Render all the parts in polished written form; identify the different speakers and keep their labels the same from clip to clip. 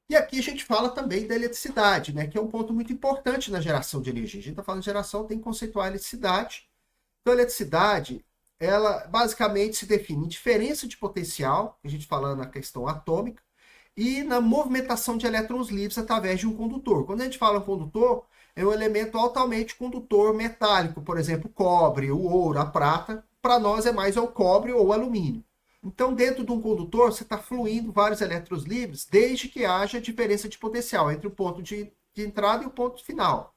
Speaker 1: E aqui a gente fala também da eletricidade, né, que é um ponto muito importante na geração de energia. A gente está falando de geração, tem que conceituar a eletricidade. Então, a eletricidade, ela basicamente se define em diferença de potencial, a gente falando na questão atômica, e na movimentação de elétrons livres através de um condutor. Quando a gente fala em condutor, é um elemento altamente condutor metálico, por exemplo, o cobre, o ouro, a prata. Para nós é mais o cobre ou o alumínio. Então, dentro de um condutor, você está fluindo vários elétrons livres, desde que haja diferença de potencial entre o ponto de entrada e o ponto final.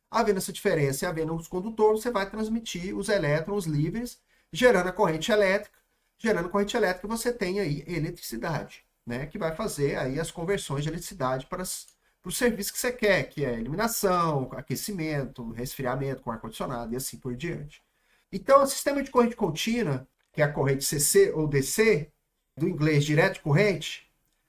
Speaker 1: Havendo essa diferença e havendo os condutores, você vai transmitir os elétrons livres, gerando a corrente elétrica. Gerando corrente elétrica, você tem aí eletricidade, né? Que vai fazer aí as conversões de eletricidade para o serviço que você quer, que é iluminação, aquecimento, resfriamento com ar-condicionado e assim por diante. Então, o sistema de corrente contínua, que é a corrente CC ou DC, do inglês direto de corrente,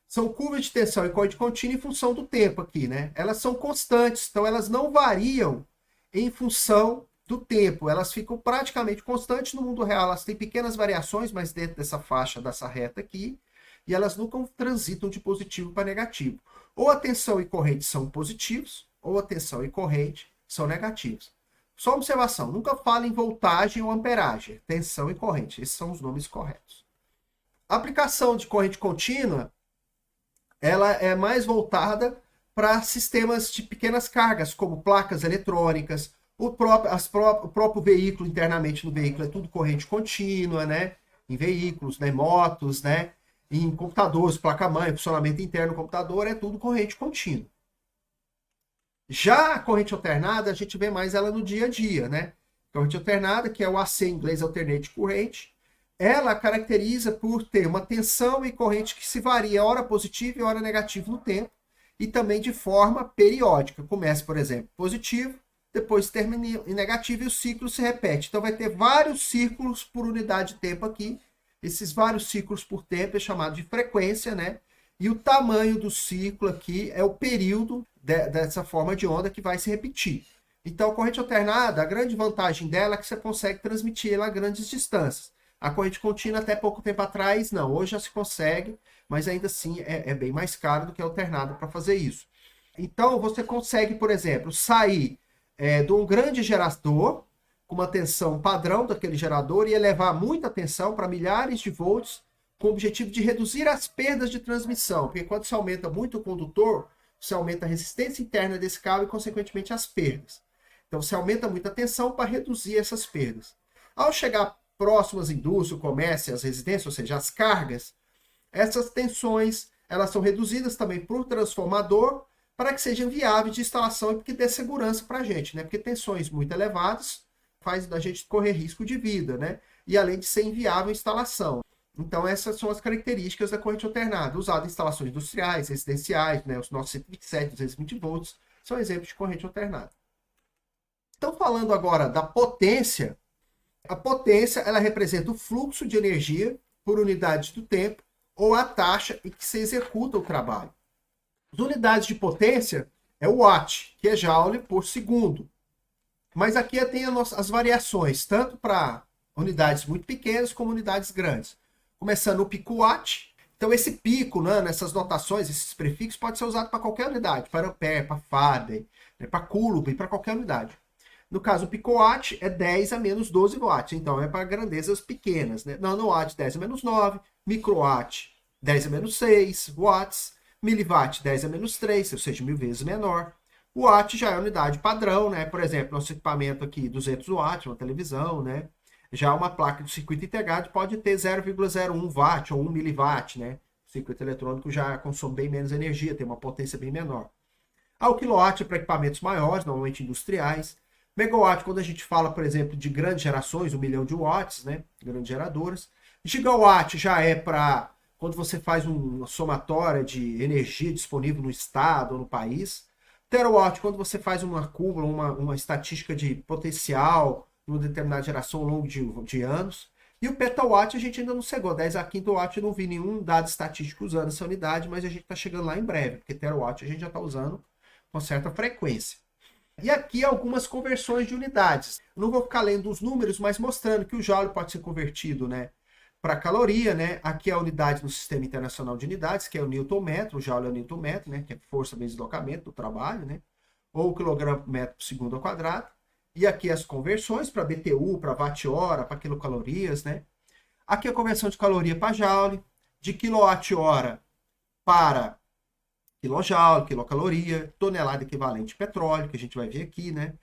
Speaker 1: são curvas de tensão e corrente contínua em função do tempo aqui, né? Elas são constantes, então elas não variam em função do tempo. Elas ficam praticamente constantes no mundo real. Elas têm pequenas variações, mas dentro dessa faixa, dessa reta aqui, e elas nunca transitam de positivo para negativo. Ou a tensão e corrente são positivos, ou a tensão e corrente são negativos. Só observação, nunca fala em voltagem ou amperagem, tensão e corrente. Esses são os nomes corretos. A aplicação de corrente contínua, ela é mais voltada para sistemas de pequenas cargas, como placas eletrônicas, o próprio veículo, internamente no veículo, é tudo corrente contínua, né? Em veículos, né? Motos, né? Em computadores, placa-mãe, funcionamento interno do computador, é tudo corrente contínua. Já a corrente alternada, a gente vê mais ela no dia a dia, né? Corrente alternada, que é o AC em inglês, Alternate Current, ela caracteriza por ter uma tensão e corrente que se varia hora positiva e hora negativa no tempo, e também de forma periódica. Começa, por exemplo, positivo, depois termina em negativo e o ciclo se repete. Então vai ter vários círculos por unidade de tempo aqui. Esses vários ciclos por tempo é chamado de frequência, né? E o tamanho do ciclo aqui é o período dessa forma de onda que vai se repetir. Então, a corrente alternada, a grande vantagem dela é que você consegue transmitir ela a grandes distâncias. A corrente contínua, até pouco tempo atrás, não. Hoje já se consegue, mas ainda assim é bem mais caro do que a alternada para fazer isso. Então, você consegue, por exemplo, sair de um grande gerador, com uma tensão padrão daquele gerador, e elevar muita tensão para milhares de volts, com o objetivo de reduzir as perdas de transmissão. Porque quando se aumenta muito o condutor, você aumenta a resistência interna desse cabo e, consequentemente, as perdas. Então, você aumenta muito a tensão para reduzir essas perdas. Ao chegar próximo às indústrias, o comércio, às residências, ou seja, as cargas, essas tensões elas são reduzidas também por transformador para que sejam viáveis de instalação e que dê segurança para a gente, né? Porque tensões muito elevadas faz a gente correr risco de vida, né? E além de ser inviável a instalação. Então, essas são as características da corrente alternada, usada em instalações industriais, residenciais, né? Os nossos 127, 220 volts, são exemplos de corrente alternada. Então, falando agora da potência, a potência ela representa o fluxo de energia por unidade do tempo ou a taxa em que se executa o trabalho. As unidades de potência é o watt, que é joule por segundo. Mas aqui tem as variações, tanto para unidades muito pequenas como unidades grandes. Começando o pico watt. Então, esse pico, né, nessas notações, esses prefixos, pode ser usado para qualquer unidade, para ampere, para farad, né, para coulomb, para qualquer unidade. No caso, o picowatt é 10 a menos 12 watts, então é para grandezas pequenas. Né? Nanowatt, 10 a menos 9, microwatt, 10 a menos 6 watts, miliwatt, 10 a menos 3, ou seja, 1000 vezes menor. O watt já é a unidade padrão, né? Por exemplo, nosso equipamento aqui, 200 watts, uma televisão, né? Já uma placa de circuito integrado pode ter 0,01 watt ou 1 miliwatt, né? O circuito eletrônico já consome bem menos energia, tem uma potência bem menor. O quilowatt é para equipamentos maiores, normalmente industriais. Megawatt, quando a gente fala, por exemplo, de grandes gerações, 1 milhão de watts, né? Grandes geradoras. Gigawatt já é para quando você faz uma somatória de energia disponível no estado ou no país. Terawatt, quando você faz uma curva, uma estatística de potencial numa determinada geração ao longo de anos. E o petawatt a gente ainda não chegou. 10 a quinto watt eu não vi nenhum dado estatístico usando essa unidade, mas a gente está chegando lá em breve, porque terawatt a gente já está usando com certa frequência. E aqui algumas conversões de unidades. Eu não vou ficar lendo os números, mas mostrando que o joule pode ser convertido, né, para caloria, né? Aqui é a unidade no Sistema Internacional de Unidades, que é o Newton-metro, o Joule é o Newton-metro, né? Que é força vezes deslocamento do trabalho, né? Ou quilograma-metro por segundo ao quadrado. E aqui as conversões para BTU, para watt-hora, para quilocalorias, né? Aqui a conversão de caloria para Joule, de quilowatt-hora para quilojoule, quilocaloria, tonelada equivalente de petróleo, que a gente vai ver aqui, né?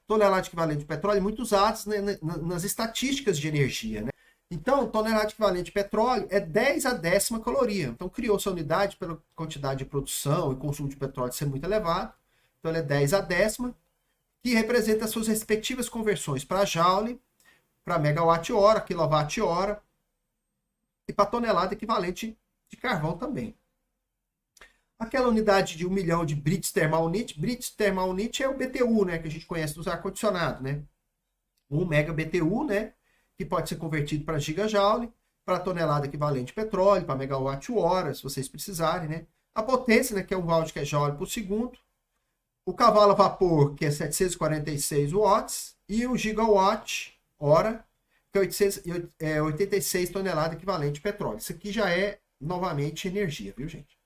Speaker 1: Tonelada equivalente de petróleo, muito usados, né, nas estatísticas de energia, né? Então, tonelada equivalente de petróleo é 10 a 10ª caloria. Então, criou-se a unidade pela quantidade de produção e consumo de petróleo ser muito elevado. Então, ele é 10 a 10ª, que representa as suas respectivas conversões para joule, para megawatt-hora, quilowatt-hora e para tonelada equivalente de carvão também. Aquela unidade de 1 milhão de British Thermal Unit. British Thermal Unit é o BTU, né, que a gente conhece dos ar-condicionado, né? 1 mega BTU, né, que pode ser convertido para gigajoule, para tonelada equivalente de petróleo, para megawatt-hora, se vocês precisarem, né? A potência, né, que é um watt que é joule por segundo. O cavalo a vapor, que é 746 watts. E o gigawatt-hora, que é 86 toneladas equivalente de petróleo. Isso aqui já é, novamente, energia, viu, gente?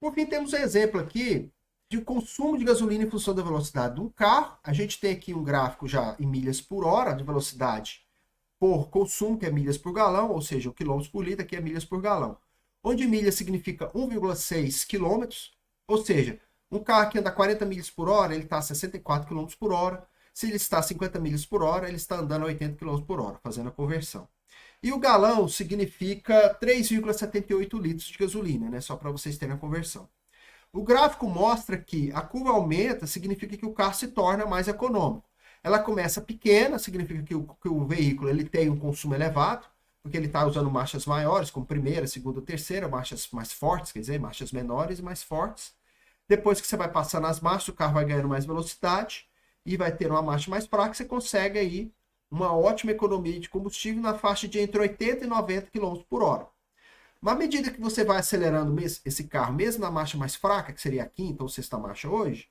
Speaker 1: Por fim, temos um exemplo aqui de consumo de gasolina em função da velocidade de um carro. A gente tem aqui um gráfico já em milhas por hora, de velocidade por consumo, que é milhas por galão, ou seja, o quilômetros por litro, aqui é milhas por galão. Onde milha significa 1,6 quilômetros, ou seja, um carro que anda 40 milhas por hora, ele está a 64 quilômetros por hora. Se ele está a 50 milhas por hora, ele está andando a 80 quilômetros por hora, fazendo a conversão. E o galão significa 3,78 litros de gasolina, né? Só para vocês terem a conversão. O gráfico mostra que a curva aumenta, significa que o carro se torna mais econômico. Ela começa pequena, significa que o veículo ele tem um consumo elevado, porque ele está usando marchas maiores, como primeira, segunda, terceira, marchas mais fortes, quer dizer, marchas menores e mais fortes. Depois que você vai passando as marchas, o carro vai ganhando mais velocidade e vai ter uma marcha mais fraca, você consegue aí uma ótima economia de combustível na faixa de entre 80 e 90 km por hora. Mas à medida que você vai acelerando esse carro, mesmo na marcha mais fraca, que seria a quinta ou sexta marcha hoje,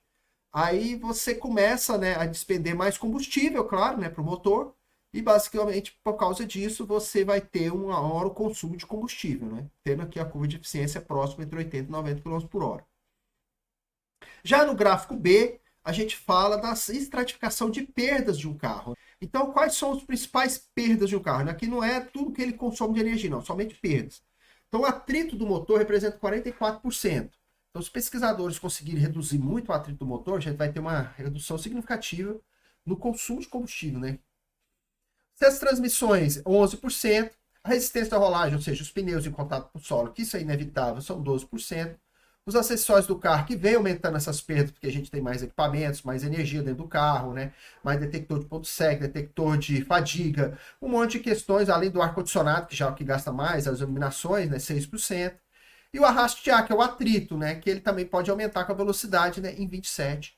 Speaker 1: aí você começa, né, a despender mais combustível, claro, né, para o motor, e basicamente por causa disso você vai ter um maior consumo de combustível, né, tendo aqui a curva de eficiência próxima entre 80 e 90 km por hora. Já no gráfico B, a gente fala da estratificação de perdas de um carro. Então, quais são as principais perdas de um carro? Aqui não é tudo que ele consome de energia, não, somente perdas. Então, o atrito do motor representa 44%. Então, se os pesquisadores conseguirem reduzir muito o atrito do motor, a gente vai ter uma redução significativa no consumo de combustível, né? Se as transmissões, 11%. A resistência da rolagem, ou seja, os pneus em contato com o solo, que isso é inevitável, são 12%. Os acessórios do carro, que vem aumentando essas perdas, porque a gente tem mais equipamentos, mais energia dentro do carro, né? Mais detector de ponto cego, detector de fadiga, um monte de questões, além do ar-condicionado, que já é o que gasta mais, as iluminações, né? 6%. E o arrasto de ar, que é o atrito, né? Que ele também pode aumentar com a velocidade, né? Em 27%.